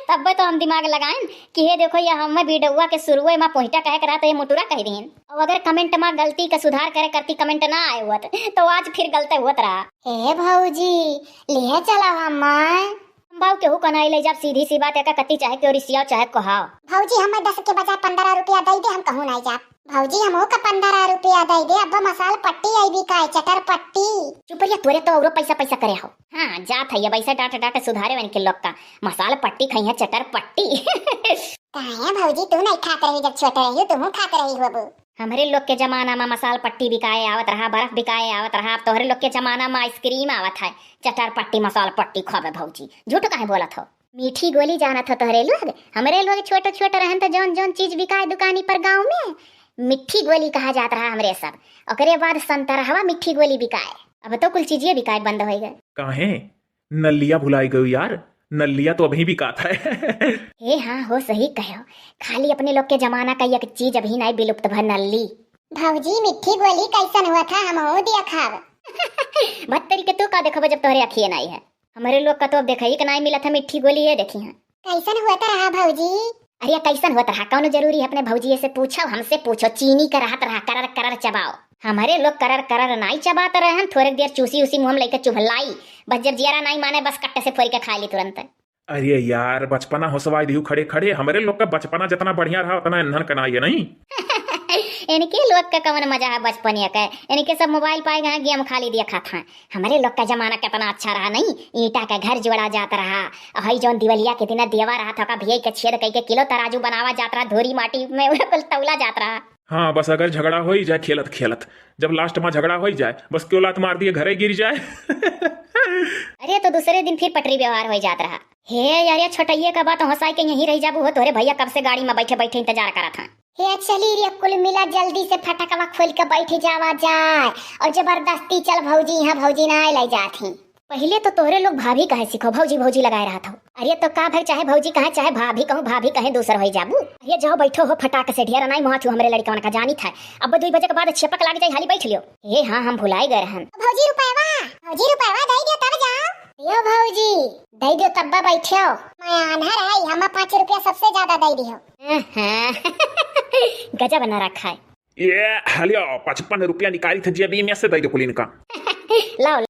तब तो हम दिमाग लगाएं कि ये देखो ये हम वीडियोवा के शुरुए में पहुंचा कहे करा तो ये मुटुरा कह दीन। और अगर कमेंट में गलती का सुधार करे करती कमेंट ना आए हुआ तो आज फिर गलती हुआ रहा। हे भौजी ले चला हम बाऊ केहू कनाई ले जब सीधी सी बात है कति चाहे क्यों रिसिया चाहे कहाओ। भौजी हमें 10 के बजाय 15 रुपया दे दे, हम कहूँ नहीं जा। भौजी हमो का 15 रुपया दे दे, अब मसाल पट्टी आई भी का चटर पट्टी। चुपरिया तोरे तो औरो पैसा पैसा करे हो। हाँ जात है ये पैसा डांट डांट सुधारे बन के लोग का मसाल पट्टी खाई है चटर पट्टी। कहाँ भौजी तू नहीं खाते रही जब छोटे रही तुम खाते रही हो अब। हमारे लोग के जमाना में मसाल पट्टी बिकाए आवत रहा, बर्फ बिकाए आवत रहा। अब तोहरे लोग के जमाना में आइसक्रीम आवत है, चटर पट्टी मसाल पट्टी खावे भौजी। झूठ काहे बोलत हो? मीठी गोली जानत हो तोहरे लोग। हमारे लोग छोटे छोटे रहन तो जौन जौन चीज बिकाए दुकानी पर गाँव में मिट्टी गोली कहा जाता रहा हमरे सब। ओकरे बाद संतरहवा मिट्टी गोली बिकाए। अब तो कुल चीजें बिकाए बंद हो गए। काहे नलिया भुलाई गई यार, नलिया तो अभी भी काता है। हे हाँ हो सही कहो, खाली अपने लोग के जमाना का एक चीज अभी नहीं विलुप्त भर नल्ली। भौजी मिट्टी गोली कैसन हुआ था हम हो दिया खाव। भत्तरी के तो का देखो जब तोहरे अखिए नहीं है। हमारे लोग का तो अब देखा ही कि नहीं मिला था मिट्टी गोली है देखी है। कैसन हुआ था रहा भौजी? अरे कैसन होता रहा कौन जरूरी है अपने भौजी से पूछो, हमसे पूछो। चीनी का रहत रहा करर करर चबाओ। हमारे लोग करर करर नहीं चबाते रहे, थोड़े देर चूसी उसी मुंह में लेकर चुभलाई। बस जब जियारा नहीं माने बस कट्टे से फोड़ के खा ली तुरंत। अरे यार बचपना होसवाई दिहू खड़े खड़े। हमारे लोग का बचपना जितना बढ़िया रहा उतना ईंधन कनाई नहीं। इनके लोग का कवन मजा है बचपनिया का। इनके सब मोबाइल पाए गए गेम खाली दिया खाता है। हमारे लोग का जमाना कितना अच्छा रहा नहीं। ईटा का घर जोड़ा जाता रहा। हई जौन दिवलिया के दिन दिया रहा था भिया के छेद कई के किलो तराजू बनावा जाता रहा, धोरी माटी में कुल तौला जाता रहा। हाँ बस अगर झगड़ा हो ही जाए खेलत खेलत, जब लास्ट में झगड़ा हो ही जाए बस क्यों लात मार दिए घरे गिर जाए। अरे तो दूसरे दिन फिर पटरी व्यवहार हो जाता रहा। हे यार ये छोटइये का बात हंसाई के यहीं रह जाबू हो। तोरे भैया कब से गाड़ी में बैठे बैठे इंतजार करा था। हे चली रे कुल मिला जल्दी से फटकवा खोल के बैठ जावा जाए और जबरदस्ती चल भौजी यहाँ भौजी ना ले जाती। पहले तो तोरे लोग भाभी कहे सीखो, भौजी भौजी लगाए रहा था। अरे तो का भाई चाहे भौजी कहे चाहे भाभी कहूँ, भाभी कहे दूसरा हो जाबू। ये जाओ बैठो हो फटाक से, ढेर नहीं मुँह हमारे लड़का का जानी था। अब 2 बजे के बाद छपक लाग जाए हाली बैठ लियो। ये हाँ हम भुलाई गए रहन। भौजी रुपैवा दे दियो तब जाओ। यो भौजी दे दियो तब बैठो। मैं आन्हर है, हम 5 रुपया सबसे ज्यादा दे दियो। गजब बना रखा है। ये हालिया 55 रुपया निकाली थे जेबी में से दे दो कुलीन का। लाओ